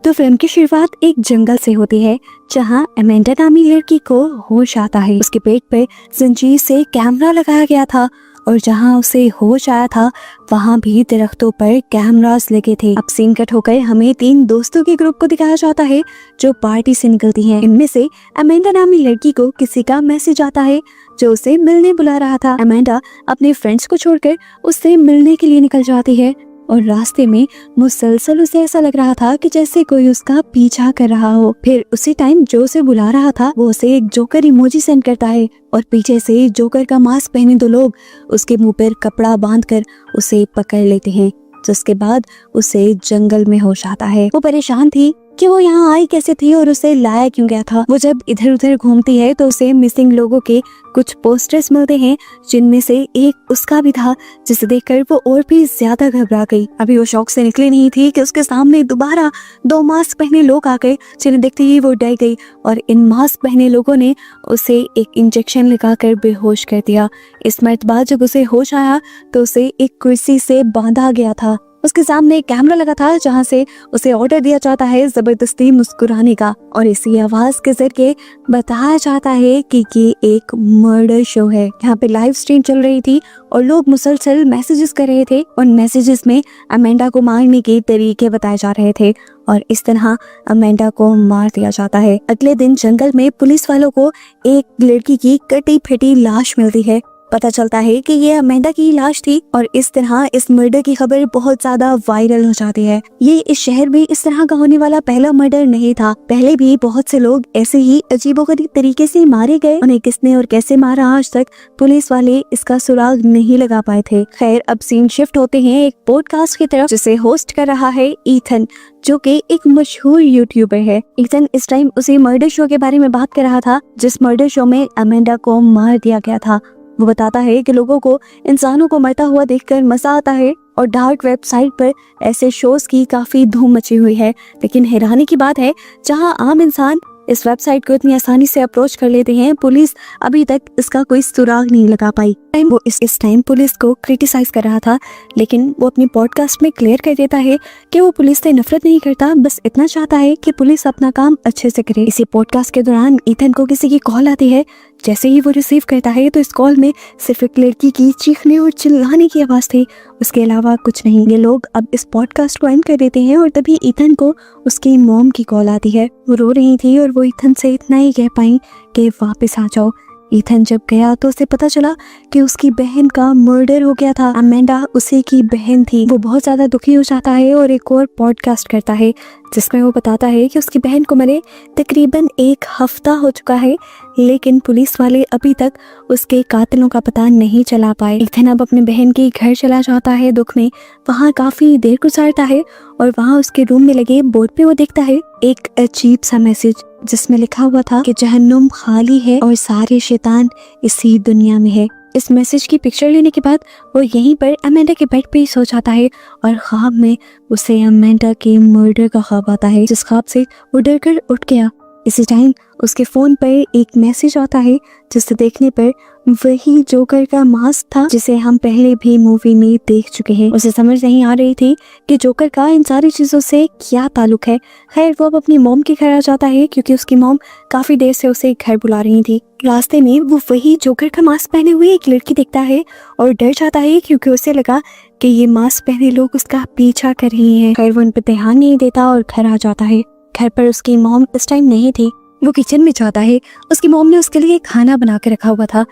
तो फिल्म की शुरुआत एक जंगल से होती है जहां अमेंडा नामी लड़की को होश आता है। उसके पेट पर जंजीर से कैमरा लगाया गया था और जहां उसे होश आया था वहां भी दरख्तों पर कैमरास लगे थे। अब सीन कट होकर हमें 3 दोस्तों के ग्रुप को दिखाया जाता है जो पार्टी से निकलती हैं। इनमें से अमेंडा नामी लड़की को किसी का मैसेज आता है जो उसे मिलने बुला रहा था। अमेंडा अपने फ्रेंड्स को छोड़कर उससे मिलने के लिए निकल जाती है और रास्ते में मुसलसल उसे ऐसा लग रहा था कि जैसे कोई उसका पीछा कर रहा हो। फिर उसी टाइम जो उसे बुला रहा था वो उसे एक जोकर इमोजी सेंड करता है और पीछे से जोकर का मास्क पहने 2 लोग उसके मुंह पर कपड़ा बांधकर उसे पकड़ लेते हैं, जिसके बाद उसे जंगल में होश आता है। वो परेशान थी कि वो यहाँ आई कैसे थी और उसे लाया क्यों गया था। वो जब इधर उधर घूमती है तो उसे मिसिंग लोगों के कुछ पोस्टर्स मिलते हैं जिनमें से एक उसका भी था, जिसे देखकर वो और भी ज्यादा घबरा गई। अभी वो शौक से निकली नहीं थी कि उसके सामने दोबारा 2 मास्क पहने लोग आ गए, जिन्हें देखते ही वो डर गई और इन मास्क पहने लोगों ने उसे एक इंजेक्शन लगाकर बेहोश कर दिया। इस मर्तबा जब उसे होश आया तो उसे एक कुर्सी से बांधा गया था। उसके सामने एक कैमरा लगा था जहां से उसे ऑर्डर दिया जाता है जबरदस्ती मुस्कुराने का और इसी आवाज के जरिए बताया जाता है कि ये एक मर्डर शो है। यहाँ पे लाइव स्ट्रीम चल रही थी और लोग मुसलसल मैसेजेस कर रहे थे। उन मैसेजेस में अमेंडा को मारने के तरीके बताए जा रहे थे और इस तरह अमेंडा को मार दिया जाता है। अगले दिन जंगल में पुलिस वालों को एक लड़की की कटी फटी लाश मिलती है। पता चलता है कि ये अमेंडा की लाश थी और इस तरह इस मर्डर की खबर बहुत ज्यादा वायरल हो जाती है। ये इस शहर में इस तरह का होने वाला पहला मर्डर नहीं था। पहले भी बहुत से लोग ऐसे ही अजीबोगरीब तरीके से मारे गए। उन्हें किसने और कैसे मारा आज तक पुलिस वाले इसका सुराग नहीं लगा पाए थे। खैर, अब सीन शिफ्ट होते हैं एक पॉडकास्ट की तरफ जिसे होस्ट कर रहा है ईथन, जो कि एक मशहूर यूट्यूबर है। ईथन इस टाइम उसी मर्डर शो के बारे में बात कर रहा था जिस मर्डर शो में अमेंडा को मार दिया गया था। वो बताता है कि लोगों को इंसानों को मरता हुआ देखकर मजा आता है और डार्क वेबसाइट पर ऐसे शोज की काफी धूम मची हुई है। लेकिन हैरानी की बात है, जहां आम इंसान इस वेबसाइट को इतनी आसानी से अप्रोच कर लेते हैं, पुलिस अभी तक इसका कोई सुराग नहीं लगा पाई। वो इस टाइम पुलिस को क्रिटिसाइज कर रहा था, लेकिन वो अपनी पॉडकास्ट में क्लियर कर देता है कि वो पुलिस से नफरत नहीं करता, बस इतना चाहता है कि पुलिस अपना काम अच्छे से करे। इसी पॉडकास्ट के दौरान ईथन को किसी की कॉल आती है। जैसे ही वो रिसीव करता है तो इस कॉल में सिर्फ एक लड़की की चीखने और चिल्लाने की आवाज थी, उसके अलावा कुछ नहीं। ये लोग अब इस पॉडकास्ट को एंड कर देते हैं और तभी ईथन को उसकी मॉम की कॉल आती है। वो रो रही थी और वो ईथन से इतना ही कह पाई कि वापस आ जाओ। ईथन जब गया तो उसे पता चला कि उसकी बहन का मर्डर हो गया था। अमेंडा उसी की बहन थी। वो बहुत ज्यादा दुखी हो जाता है और एक और पॉडकास्ट करता है जिसमें वो बताता है कि उसकी बहन को मरे तकरीबन 1 हफ्ता हो चुका है, लेकिन पुलिस वाले अभी तक उसके कातिलों का पता नहीं चला पाए। ईथन अब अपने बहन के घर चला जाता है दुख में। वहाँ काफी देर गुजारता है और वहाँ उसके रूम में लगे बोर्ड पे वो देखता है एक अजीब सा मैसेज जिसमें लिखा हुआ था कि जहन्नुम खाली है और सारे शैतान इसी दुनिया में है। इस मैसेज की पिक्चर लेने के बाद वो यहीं पर अमेंडा के बेड पे ही सो जाता है और ख्वाब में उसे अमेंडा के मर्डर का ख्वाब आता है, जिस ख्वाब से वो डर कर उठ गया। इसी टाइम उसके फोन पर एक मैसेज आता है जिसे देखने पर वही जोकर का मास्क था जिसे हम पहले भी मूवी में देख चुके हैं। उसे समझ नहीं आ रही थी कि जोकर का इन सारी चीजों से क्या ताल्लुक है। खैर, वो अब अपनी मॉम के घर आ जाता है क्योंकि उसकी मॉम काफी देर से उसे घर बुला रही थी। रास्ते में वो वही जोकर का मास्क पहने हुए एक लड़की दिखता है और डर जाता है क्योंकि उसे लगा कि ये मास्क पहने लोग उसका पीछा कर रहे हैं। खैर, वो उन पर ध्यान नहीं देता और घर आ जाता है। घर पर उसकी मॉम इस टाइम नहीं थी। वो किचन में जाता है। उसकी मॉम ने उसके लिए खाना बना के रखा हुआ था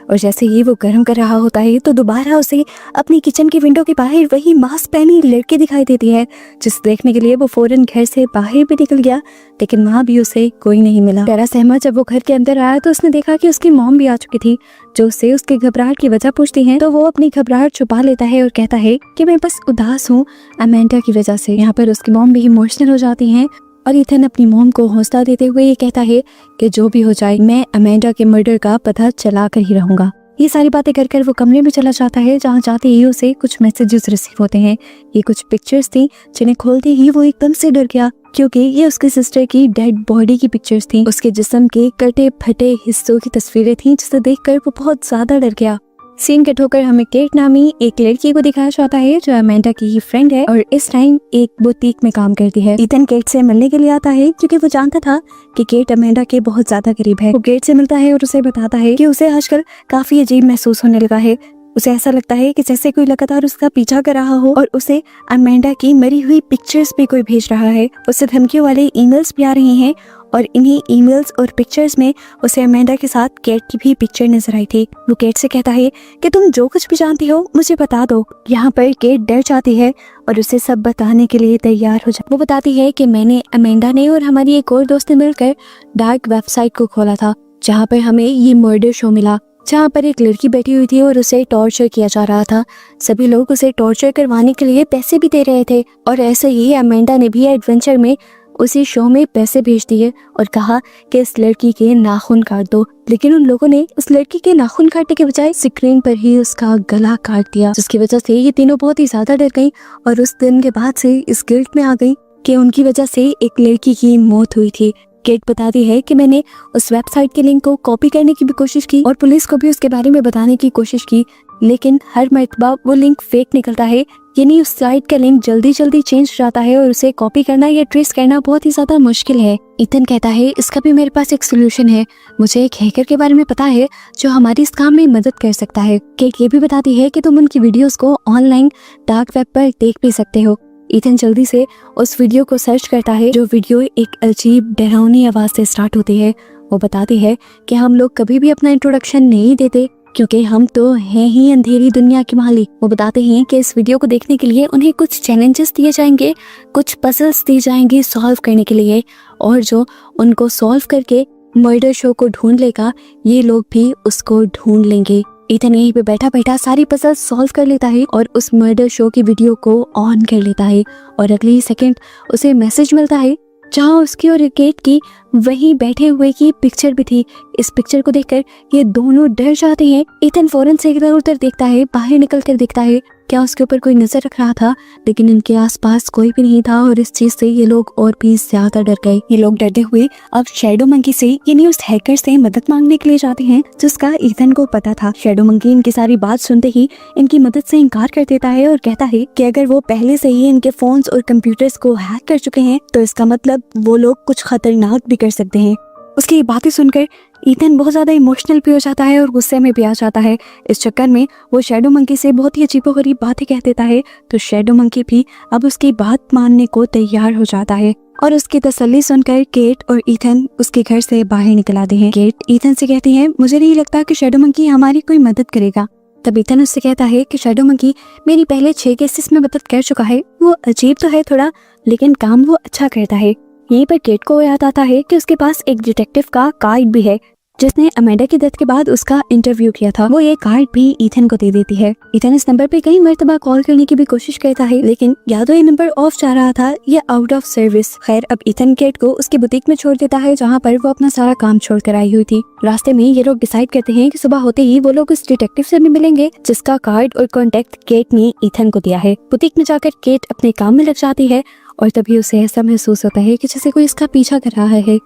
और जैसे ही वो गर्म कर रहा होता है तो दोबारा उसे अपनी किचन की विंडो के बाहर वही मास्क पहनी लड़की दिखाई देती है, जिस देखने के लिए वो फौरन घर से बाहर भी निकल गया, लेकिन वहाँ भी उसे कोई नहीं मिला। डरा सहमा जब वो घर के अंदर आया तो उसने देखा कि उसकी मॉम भी आ चुकी थी, जो उससे उसके घबराहट की वजह पूछती है। तो वो अपनी घबराहट छुपा लेता है और कहता है कि मैं बस उदास हूँ अमेंडा की वजह से। यहाँ पर उसकी मॉम भी इमोशनल हो जाती है और ईथन अपनी मॉम को हौसला देते हुए ये कहता है कि जो भी हो जाए मैं अमेंडा के मर्डर का पता चला कर ही रहूंगा। ये सारी बातें कर कर वो कमरे में चला जाता है जहाँ जाते ही उसे कुछ मैसेजेस रिसीव होते हैं। ये कुछ पिक्चर्स थी जिन्हें खोलते ही वो एकदम से डर गया क्योंकि ये उसके सिस्टर की डेड बॉडी की पिक्चर्स थी। उसके जिस्म के कटे फटे हिस्सों की तस्वीरें थी जिसे देखकर वो बहुत ज्यादा डर गया सीन कट होकर हमें केट नामी एक लड़की को दिखाया जाता है जो अमेंडा की ही फ्रेंड है और इस टाइम एक बुटीक में काम करती है। ईथन केट से मिलने के लिए आता है क्योंकि वो जानता था कि केट अमेंडा के बहुत ज्यादा करीब है। वो केट से मिलता है और उसे बताता है कि उसे आजकल काफी अजीब महसूस होने लगा है। उसे ऐसा लगता है कि जैसे कोई लगातार उसका पीछा कर रहा हो और उसे अमेंडा की मरी हुई पिक्चर्स भी कोई भेज रहा है। उसे धमकियों वाले ईमेल्स भी आ रहे हैं और इन्हीं ईमेल्स और पिक्चर्स में उसे अमेंडा के साथ केट की भी पिक्चर नजर आई थी। वो केट से कहता है कि तुम जो कुछ भी जानती हो मुझे बता दो। यहाँ पर केट डर जाती है और उसे सब बताने के लिए तैयार हो जाती। वो बताती है कि मैंने, अमेंडा ने और हमारी एक और दोस्त ने मिलकर डार्क वेबसाइट को खोला था जहाँ पर हमें ये मर्डर शो मिला, जहाँ पर एक लड़की बैठी हुई थी और उसे टॉर्चर किया जा रहा था। सभी लोग उसे टॉर्चर करवाने के लिए पैसे भी दे रहे थे और ऐसे ही अमेंडा ने भी एडवेंचर में उसी शो में पैसे भेज दिए और कहा कि इस लड़की के नाखून काट दो। लेकिन उन लोगों ने उस लड़की के नाखून काटने के बजाय स्क्रीन पर ही उसका गला काट दिया, जिसकी वजह से ये तीनों बहुत ही ज्यादा डर गई और उस दिन के बाद से इस गिल्ट में आ गई कि उनकी वजह से एक लड़की की मौत हुई थी। केट बताती है कि मैंने उस वेबसाइट के लिंक को कॉपी करने की भी कोशिश की और पुलिस को भी उसके बारे में बताने की कोशिश की, लेकिन हर मर्तबा वो लिंक फेक निकलता है। यानी उस साइट का लिंक जल्दी चेंज हो जाता है और उसे कॉपी करना या ट्रेस करना बहुत ही ज्यादा मुश्किल है। ईथन कहता है इसका भी मेरे पास एक सोल्यूशन है, मुझे एक हैकर के बारे में पता है जो हमारी इस काम में मदद कर सकता है। केट ये भी बताती है कि तुम उनकी वीडियोस को ऑनलाइन डार्क वेब पर देख भी सकते हो। ईथन जल्दी से उस वीडियो को सर्च करता है जो वीडियो एक अजीब डरावनी आवाज से स्टार्ट होती है। वो बताती है कि हम लोग कभी भी अपना इंट्रोडक्शन नहीं देते क्योंकि हम तो हैं ही अंधेरी दुनिया के मालिक। वो बताते हैं कि इस वीडियो को देखने के लिए उन्हें कुछ चैलेंजेस दिए जाएंगे, कुछ पजल्स दी जाएंगी सॉल्व करने के लिए, और जो उनको सॉल्व करके मर्डर शो को ढूंढ लेगा ये लोग भी उसको ढूंढ लेंगे। ईथन यहीं पे बैठा बैठा सारी पजल सॉल्व कर लेता है और उस मर्डर शो की वीडियो को ऑन कर लेता है और अगले ही सेकंड उसे मैसेज मिलता है जहाँ उसकी और केट की वहीं बैठे हुए की पिक्चर भी थी। इस पिक्चर को देखकर ये दोनों डर जाते हैं। ईथन फौरन से इधर उधर देखता है, बाहर निकल कर देखता है क्या उसके ऊपर कोई नजर रख रहा था, लेकिन इनके आसपास कोई भी नहीं था और इस चीज से ये लोग और भी ज्यादा डर गए। ये लोग डरते हुए अब शैडो मंकी से यानी उस हैकर से मदद मांगने के लिए जाते हैं जिसका ईथन को पता था। शैडो मंकी इनकी सारी बात सुनते ही इनकी मदद से इनकार कर देता है और कहता है कि अगर वो पहले से ही इनके फोन्स और कंप्यूटर्स को हैक कर चुके हैं तो इसका मतलब वो लोग कुछ खतरनाक भी कर सकते हैं। उसकी बातें सुनकर ईथन बहुत ज्यादा इमोशनल भी हो जाता है और गुस्से में भी आ जाता है। इस चक्कर में वो शैडो मंकी से बहुत ही अजीबोगरीब बातें कह देता है तो शैडो मंकी भी अब उसकी बात मानने को तैयार हो जाता है और उसकी तसल्ली सुनकर केट और ईथन उसके घर से बाहर निकल आते हैं। केट ईथन से कहती है मुझे नहीं लगता कि शैडो मंकी हमारी कोई मदद करेगा। तब ईथन उससे कहता है कि शैडो मंकी मेरी पहले 6 केसेस में मदद कर चुका है, वो अजीब तो है थोड़ा लेकिन काम वो अच्छा करता है। यहीं पर केट को याद आता है कि उसके पास एक डिटेक्टिव का कार्ड भी है जिसने अमेंडा की डेथ के बाद उसका इंटरव्यू किया था। वो ये कार्ड भी ईथन को दे देती है। ईथन इस नंबर पे कई मर्तबा कॉल करने की भी कोशिश करता है लेकिन या तो ये नंबर ऑफ जा रहा था या आउट ऑफ सर्विस। खैर अब ईथन केट को उसकी बुटीक में छोड़ देता है जहाँ पर वो अपना सारा काम छोड़ कर आई हुई थी। रास्ते में ये लोग डिसाइड करते हैं कि सुबह होते ही वो लोग उस डिटेक्टिव से भी मिलेंगे जिसका कार्ड और कॉन्टेक्ट केट ने ईथन को दिया है। बुटीक में जाकर केट अपने काम में लग जाती है और तभी उसे ऐसा महसूस होता है कि जैसे कोई इसका पीछा कर रहा है।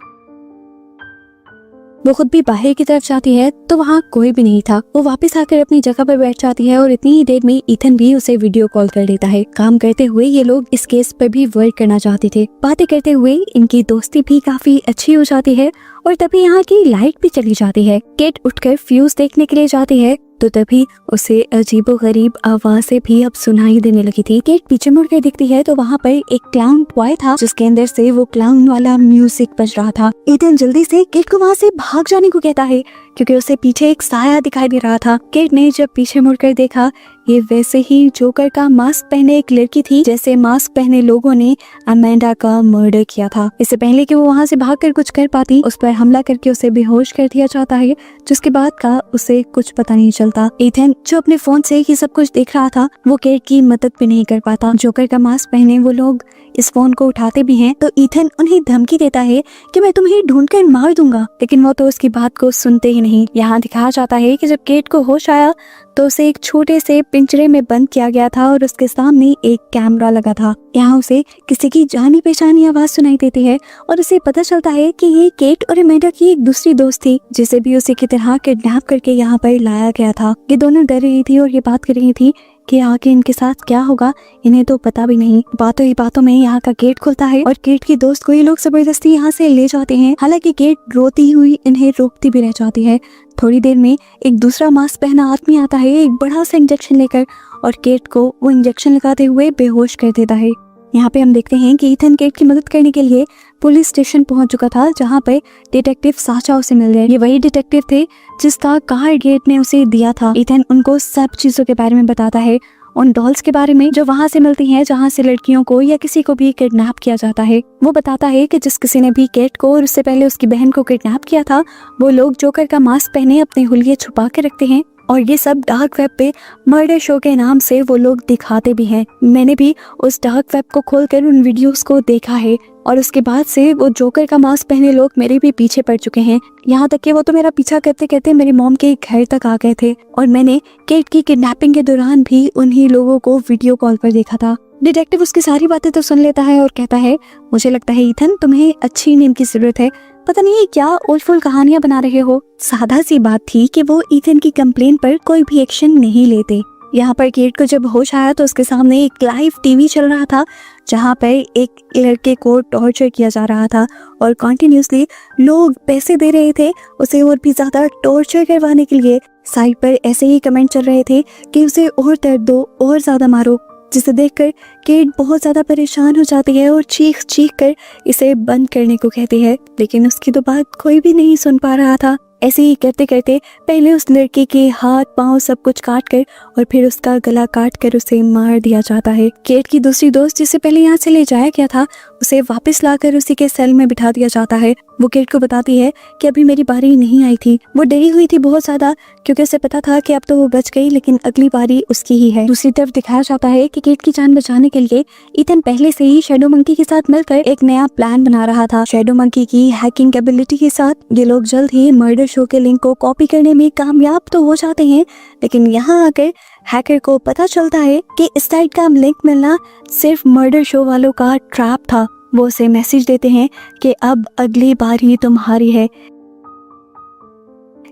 वो खुद भी बाहर की तरफ जाती है तो वहाँ कोई भी नहीं था। वो वापस आकर अपनी जगह पर बैठ जाती है और इतनी ही देर में ईथन भी उसे वीडियो कॉल कर लेता है। काम करते हुए ये लोग इस केस पर भी वर्क करना चाहते थे। बातें करते हुए इनकी दोस्ती भी काफी अच्छी हो जाती है और तभी यहाँ की लाइट भी चली जाती है। केट उठकर फ्यूज देखने के लिए जाती है तो तभी उसे अजीबोगरीब आवाजें भी अब सुनाई देने लगी थी। केट पीछे मुड़ कर दिखती है तो वहाँ पर एक क्लाउन टॉय था जिसके अंदर से वो क्लाउन वाला म्यूजिक बज रहा था। ईथन जल्दी से केट को वहाँ से भाग जाने को कहता है क्योंकि उसे पीछे एक साया दिखाई दे रहा था। केट ने जब पीछे मुड़कर देखा ये वैसे ही जोकर का मास्क पहने एक लड़की थी जैसे मास्क पहने लोगों ने अमेंडा का मर्डर किया था। इससे पहले कि वो वहाँ से भागकर कुछ कर पाती उस पर हमला करके उसे बेहोश कर दिया जाता है जिसके बाद का उसे कुछ पता नहीं चलता। ईथन जो अपने फोन से ही सब कुछ देख रहा था वो केट की मदद भी नहीं कर पाता। जोकर का मास्क पहने वो लोग इस फोन को उठाते भी हैं तो ईथन उन्हें धमकी देता है कि मैं तुम्हें ढूंढकर मार दूंगा, लेकिन वो तो उसकी बात को सुनते ही नहीं। यहाँ दिखाया जाता है कि जब केट को होश आया तो उसे एक छोटे से पिंजरे में बंद किया गया था और उसके सामने एक कैमरा लगा था। यहाँ उसे किसी की जानी पहचानी आवाज सुनाई देती है और उसे पता चलता है कि ये केट और एमेंडा की एक दूसरी दोस्त थी, जिसे भी उसी की तरह किडनैप करके यहाँ पर लाया गया था। ये दोनों डर रही थी और ये बात कर रही थी कि आगे इनके साथ क्या होगा, इन्हें तो पता भी नहीं। बातों ही बातों में यहाँ का गेट खुलता है और केट की दोस्त को ये लोग जबरदस्ती यहाँ से ले जाते हैं। हालांकि केट रोती हुई इन्हें रोकती भी रह जाती है। थोड़ी देर में एक दूसरा मास्क पहना आदमी आता है एक बड़ा सा इंजेक्शन लेकर और केट को वो इंजेक्शन लगाते हुए बेहोश कर देता है। यहाँ पे हम देखते हैं कि ईथन केट की मदद करने के लिए पुलिस स्टेशन पहुंच चुका था, जहाँ पे डिटेक्टिव साचा उसे मिल गए। ये वही डिटेक्टिव थे जिसका कार्ड गेट ने उसे दिया था। ईथन उनको सब चीजों के बारे में बताता है, उन डॉल्स के बारे में जो वहाँ से मिलती हैं, जहाँ से लड़कियों को या किसी को भी किडनैप किया जाता है। वो बताता है कि जिस किसी ने भी केट को और उससे पहले उसकी बहन को किडनैप किया था, वो लोग जोकर का मास्क पहने अपने हुलिये छुपा के रखते हैं और ये सब डार्क वेब पे मर्डर शो के नाम से वो लोग दिखाते भी हैं। मैंने भी उस डार्क वेब को खोलकर उन वीडियोस को देखा है और उसके बाद से वो जोकर का मास्क पहने लोग मेरे भी पीछे पड़ चुके हैं। यहाँ तक कि वो तो मेरा पीछा करते करते मेरी मॉम के घर तक आ गए थे और मैंने केट की किडनैपिंग के दौरान भी उन्हीं लोगों को वीडियो कॉल पर देखा था। डिटेक्टिव उसकी सारी बातें तो सुन लेता है और कहता है, मुझे लगता है ईथन तुम्हें अच्छी नींद की जरूरत है, पता नहीं क्या उलफुल कहानियां बना रहे हो। सादा सी बात थी कि वो ईथन की कंप्लेन पर कोई भी एक्शन नहीं लेते। यहाँ पर केट को जब होश आया तो उसके सामने एक लाइव टीवी चल रहा था, जहाँ पर एक लड़के को टॉर्चर किया जा रहा था और कॉन्टिन्यूसली लोग पैसे दे रहे थे उसे और भी ज्यादा टॉर्चर करवाने के लिए। साइड पर ऐसे ही कमेंट चल रहे थे कि उसे और दर्द दो और ज्यादा मारो, जिसे देखकर केट बहुत ज्यादा परेशान हो जाती है और चीख चीख कर इसे बंद करने को कहती है, लेकिन उसकी तो बात कोई भी नहीं सुन पा रहा था। ऐसे ही करते करते पहले उस लड़के के हाथ पांव सब कुछ काट कर और फिर उसका गला काट कर उसे मार दिया जाता है। केट की दूसरी दोस्त जिसे पहले यहाँ से ले जाया गया था, उसे वापस लाकर उसी के सेल में बिठा दिया जाता है। वो केट को बताती है कि अभी मेरी बारी नहीं आई थी। वो डरी हुई थी बहुत ज्यादा, क्योंकि उसे पता था कि अब तो वो बच गई, लेकिन अगली बारी उसकी ही है। दूसरी तरफ दिखाया जाता है कि केट की जान बचाने के लिए ईथन पहले से ही शैडो मंकी के साथ मिलकर एक नया प्लान बना रहा था। शैडो मंकी की हैकिंग एबिलिटी के साथ ये लोग जल्द ही मर्डर शो के लिंक को कॉपी करने में कामयाब तो हो जाते हैं, लेकिन यहाँ आकर हैकर को पता चलता है कि इस साइट का लिंक मिलना सिर्फ मर्डर शो वालों का ट्रैप था। वो उसे मैसेज देते हैं कि अब अगली बारी तुम्हारी है।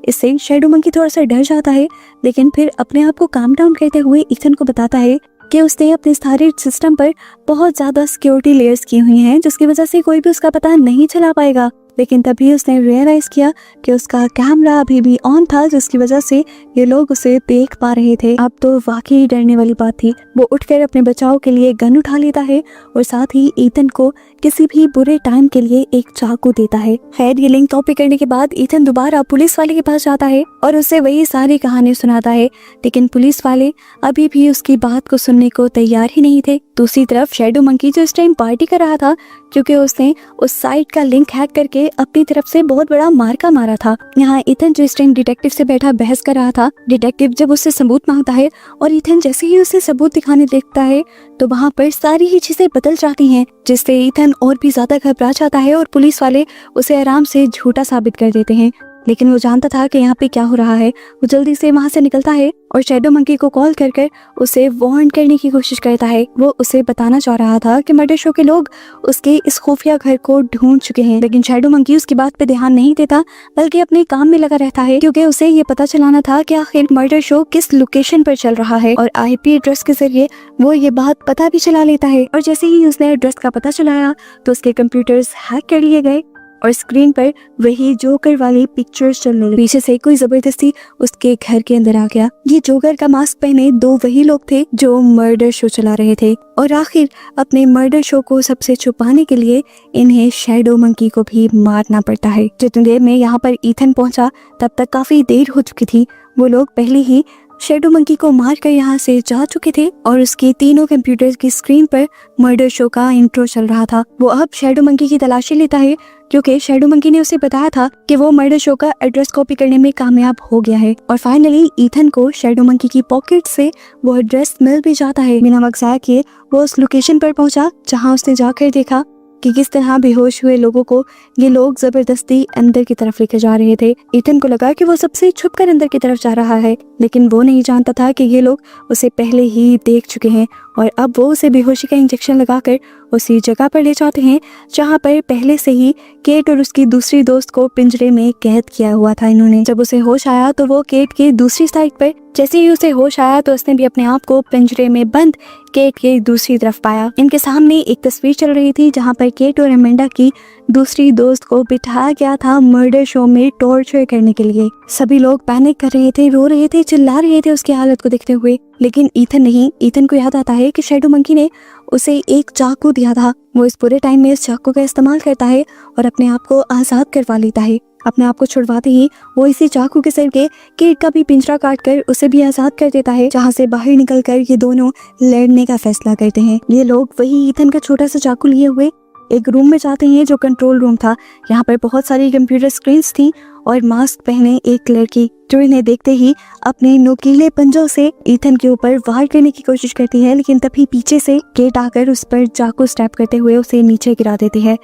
इससे शैडो मंकी थोड़ा सा डर जाता है, लेकिन फिर अपने आप को काम डाउन करते हुए ईथन को बताता है कि उसने अपने सारे सिस्टम पर बहुत ज्यादा सिक्योरिटी लेयर्स की हुई हैं, जिसकी वजह से कोई भी उसका पता नहीं चला पाएगा। लेकिन तभी उसने रियलाइज किया कि उसका कैमरा अभी भी ऑन था, जिसकी वजह से ये लोग उसे देख पा रहे थे। अब तो वाकई डरने वाली बात थी। वो उठकर अपने बचाव के लिए गन उठा लेता है और साथ ही ईथन को किसी भी बुरे टाइम के लिए एक चाकू देता है। खैर, ये लिंक कॉपी करने के बाद ईथन दोबारा पुलिस वाले के पास जाता है और उसे वही सारी कहानी सुनाता है, लेकिन पुलिस वाले अभी भी उसकी बात को सुनने को तैयार ही नहीं थे। दूसरी तरफ शैडो मंकी जो इस टाइम पार्टी कर रहा था, क्योंकि उसने उस साइट का लिंक हैक करके अपनी तरफ से बहुत बड़ा मार्का मारा था। यहाँ ईथन जो इस टाइम डिटेक्टिव से बैठा बहस कर रहा था, डिटेक्टिव जब उससे सबूत मांगता है और ईथन जैसे ही उसे सबूत दिखाने देखता है तो वहाँ पर सारी ही चीजें बदल जाती हैं, जिससे ईथन और भी ज्यादा घबरा जाता है और पुलिस वाले उसे आराम से झूठा साबित कर देते हैं। लेकिन वो जानता था कि यहाँ पे क्या हो रहा है। वो जल्दी से वहाँ से निकलता है और शैडो मंकी को कॉल कर कर उसे वार्न करने की कोशिश करता है। वो उसे बताना चाह रहा था कि मर्डर शो के लोग उसके इस खुफिया घर को ढूंढ चुके हैं, लेकिन शैडो मंकी उसकी बात पे ध्यान नहीं देता, बल्कि अपने काम में लगा रहता है, क्योंकि उसे ये पता चलाना था कि आखिर मर्डर शो किस लोकेशन पर चल रहा है। और IP एड्रेस के जरिए वो ये बात पता भी चला लेता है। और जैसे ही उसने एड्रेस का पता चलाया तो उसके कंप्यूटर्स हैक कर लिए गए और स्क्रीन पर वही जोकर वाली पिक्चर्स चलने लगी। पीछे से कोई जबरदस्ती उसके घर के अंदर आ गया। ये जोकर का मास्क पहने दो वही लोग थे जो मर्डर शो चला रहे थे, और आखिर अपने मर्डर शो को सबसे छुपाने के लिए इन्हें शैडो मंकी को भी मारना पड़ता है। जितनी देर में यहाँ पर ईथन पहुंचा तब तक काफी देर हो चुकी थी। वो लोग पहले ही शैडो मंकी को मारकर यहाँ से जा चुके थे और उसके तीनों कंप्यूटर की स्क्रीन पर मर्डर शो का इंट्रो चल रहा था। वो अब शैडो मंकी की तलाशी लेता है, क्योंकि शैडो मंकी ने उसे बताया था कि वो मर्डर शो का एड्रेस कॉपी करने में कामयाब हो गया है। और फाइनली ईथन को शैडो मंकी की पॉकेट से वो एड्रेस मिल भी जाता है। बिना वक्त ज़ाया किए वो उस लोकेशन पर पहुंचा जहां उसने जाकर देखा कि किस तरह बेहोश हुए लोगों को ये लोग जबरदस्ती अंदर की तरफ लेकर जा रहे थे। ईथन को लगा कि वो सबसे छुपकर अंदर की तरफ जा रहा है, लेकिन वो नहीं जानता था कि ये लोग उसे पहले ही देख चुके हैं और अब वो उसे बेहोशी का इंजेक्शन लगाकर उसी जगह पर ले जाते हैं जहाँ पर पहले से ही केट और उसकी दूसरी दोस्त को पिंजरे में कैद किया हुआ था इन्होंने। जब उसे होश आया तो वो केट के दूसरी साइड पर, जैसे ही उसे होश आया तो उसने भी अपने आप को पिंजरे में बंद केट के दूसरी तरफ पाया। इनके सामने एक तस्वीर चल रही थी जहाँ पर केट और एमेंडा की दूसरी दोस्त को बिठाया गया था मर्डर शो में टॉर्चर करने के लिए। सभी लोग पैनिक कर रहे थे, रो रहे थे, चिल्ला रहे थे उसकी हालत को देखते हुए, लेकिन ईथन नहीं। ईथन को याद आता है कि शैडो मंकी ने उसे एक चाकू दिया था। वो इस पूरे टाइम में इस चाकू का इस्तेमाल करता है और अपने आप को आजाद करवा लेता है। अपने आप को छुड़वाते ही वो इसी चाकू के सर के केट का भी पिंजरा काट कर उसे भी आजाद कर देता है, जहाँ से बाहर निकलकर ये दोनों लड़ने का फैसला करते हैं। ये लोग वही ईथन का छोटा सा चाकू लिए हुए एक रूम में जाते हैं जो कंट्रोल रूम था। यहाँ पर बहुत सारी कंप्यूटर स्क्रीन्स थी और मास्क पहने एक लड़की जो इन्हें देखते ही अपने नुकीले पंजों से ईथन के ऊपर वार करने की कोशिश करती है, लेकिन तभी पीछे से केट आकर उस पर चाकू स्टैब करते हुए उसे नीचे गिरा देती है।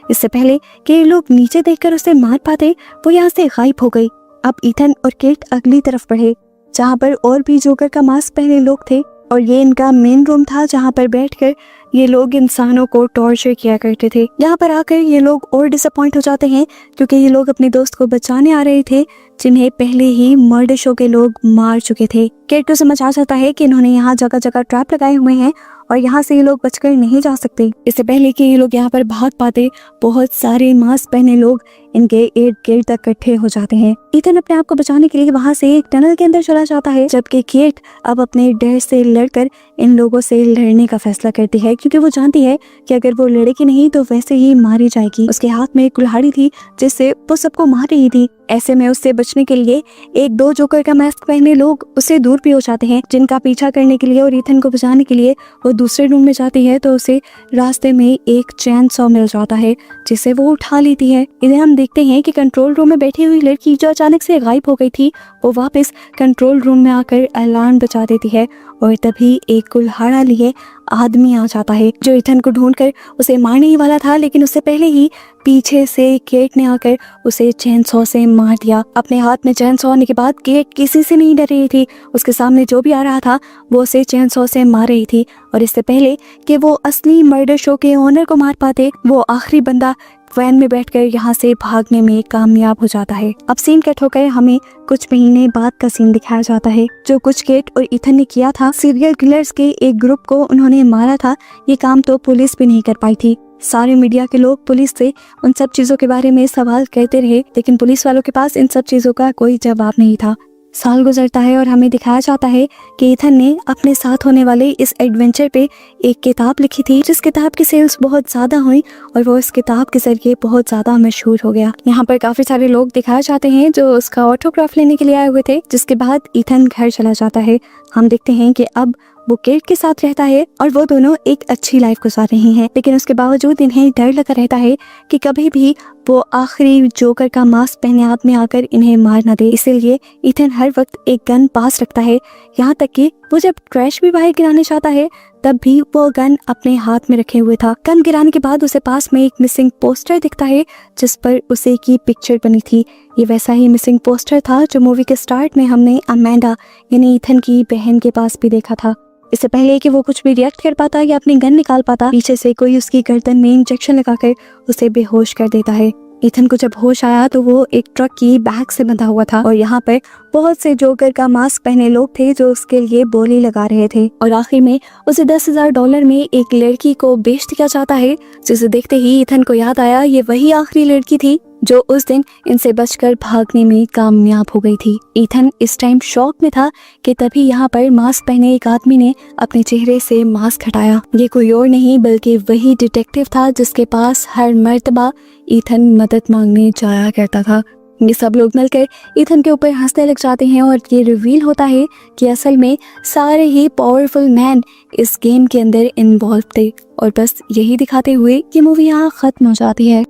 इससे पहले कि ये लोग नीचे देखकर उसे मार पाते वो यहाँ से गायब हो गई। अब ईथन और केट अगली तरफ बढ़े जहाँ पर और भी जोकर का मास्क पहने लोग थे और ये इनका मेन रूम था जहाँ पर बैठकर ये लोग इंसानों को टॉर्चर किया करते थे। यहाँ पर आकर ये लोग और डिसअपॉइंट हो जाते हैं क्योंकि ये लोग अपने दोस्त को बचाने आ रहे थे जिन्हें पहले ही मर्डर शो के लोग मार चुके थे। केट को समझ आ जाता है कि इन्होंने यहाँ जगह जगह ट्रैप लगाए हुए हैं और यहाँ से ये लोग बचकर नहीं जा सकते। इससे पहले कि ये लोग यहाँ पर भाग पाते बहुत सारे मास्क पहने लोग इनके इर्द गिर्द तक इकट्ठे हो जाते हैं। ईथन अपने आप को बचाने के लिए वहाँ से एक टनल के अंदर चला जाता है, जबकि केट अब अपने डर से लड़कर इन लोगों से लड़ने का फैसला करती है क्योंकि वो जानती है कि अगर वो लड़ेगी नहीं तो वैसे ही मारी जाएगी। उसके हाथ में एक कुल्हाड़ी थी जिससे वो सबको मार रही थी। ऐसे में उससे बचने के लिए एक दो जोकर का मास्क पहने लोग उससे दूर भी हो जाते हैं, जिनका पीछा करने के लिए और ईथन को बचाने के लिए वो दूसरे रूम में जाती है तो उसे रास्ते में एक चैन सॉ मिल जाता है जिसे वो उठा लेती है। इधर हम देखते हैं कि कंट्रोल रूम में बैठी हुई लड़की जो अचानक से गायब हो गई थी वो वापस कंट्रोल रूम में आकर अलार्म बजा देती है और तभी एक कुल्हाड़ा लिए आदमी आ जाता है जो ईथन को ढूंढकर उसे मारने ही वाला था, लेकिन उससे पहले ही पीछे से केट ने आकर उसे चैन सॉ से मार दिया। अपने हाथ में चैन सॉ होने के बाद केट किसी से नहीं डर रही थी। उसके सामने जो भी आ रहा था वो उसे चैन सॉ से मार रही थी और इससे पहले कि वो असली मर्डर शो के ओनर को मार पाते वो आखिरी बंदा वैन में बैठकर यहाँ से भागने में कामयाब हो जाता है। अब सीन कट होकर हमें कुछ महीने बाद का सीन दिखाया जाता है। जो कुछ केट और ईथन ने किया था, सीरियल किलर्स के एक ग्रुप को उन्होंने मारा था, ये काम तो पुलिस भी नहीं कर पाई थी। सारे मीडिया के लोग पुलिस से उन सब चीजों के बारे में सवाल करते रहे, लेकिन पुलिस वालों के पास इन सब चीजों का कोई जवाब नहीं था। साल गुजरता है और हमें दिखाया जाता है कि ईथन ने अपने साथ होने वाले इस एडवेंचर पे एक किताब लिखी थी, जिस किताब की सेल्स बहुत ज्यादा हुई और वो इस किताब के जरिए बहुत ज्यादा मशहूर हो गया। यहाँ पर काफी सारे लोग दिखाए जाते हैं जो उसका ऑटोग्राफ लेने के लिए आए हुए थे, जिसके बाद ईथन घर चला जाता है। हम देखते हैं कि अब वो केट के साथ रहता है और वो दोनों एक अच्छी लाइफ गुजार रही हैं, लेकिन उसके बावजूद इन्हें डर लगा रहता है कि कभी भी वो आखिरी जोकर का मास्क पहने आदमी आकर इन्हें मार न दे। इसीलिए ईथन हर वक्त एक गन पास रखता है, यहाँ तक कि वो जब ट्रैश भी बाहर गिराने चाहता है तब भी वो गन अपने हाथ में रखे हुए था। गन गिराने के बाद उसे पास में एक मिसिंग पोस्टर दिखता है जिस पर उसे की पिक्चर बनी थी। ये वैसा ही मिसिंग पोस्टर था जो मूवी के स्टार्ट में हमने अमेंडा यानी ईथन की बहन के पास भी देखा था। इससे पहले कि वो कुछ भी रिएक्ट कर पाता या अपनी गन निकाल पाता, पीछे से कोई उसकी गर्दन में इंजेक्शन लगाकर उसे बेहोश कर देता है। ईथन को जब होश आया तो वो एक ट्रक की बैग से बंधा हुआ था और यहाँ पर बहुत से जोकर का मास्क पहने लोग थे जो उसके लिए बोली लगा रहे थे और आखिर में उसे $10,000 में एक लड़की को बेच दिया जाता है, जिसे देखते ही ईथन को याद आया ये वही आखिरी लड़की थी जो उस दिन इनसे बचकर भागने में कामयाब हो गई थी। ईथन इस टाइम शॉक में था कि तभी यहाँ पर मास्क पहने एक आदमी ने अपने चेहरे से मास्क हटाया। ये कोई और नहीं बल्कि वही डिटेक्टिव था जिसके पास हर मर्तबा ईथन मदद मांगने जाया करता था। ये सब लोग मिलकर ईथन के ऊपर हंसने लग जाते हैं और ये रिवील होता है कि असल में सारे ही पावरफुल मैन इस गेम के अंदर इन्वॉल्व थे और बस यही दिखाते हुए ये मूवी यहाँ खत्म हो जाती है।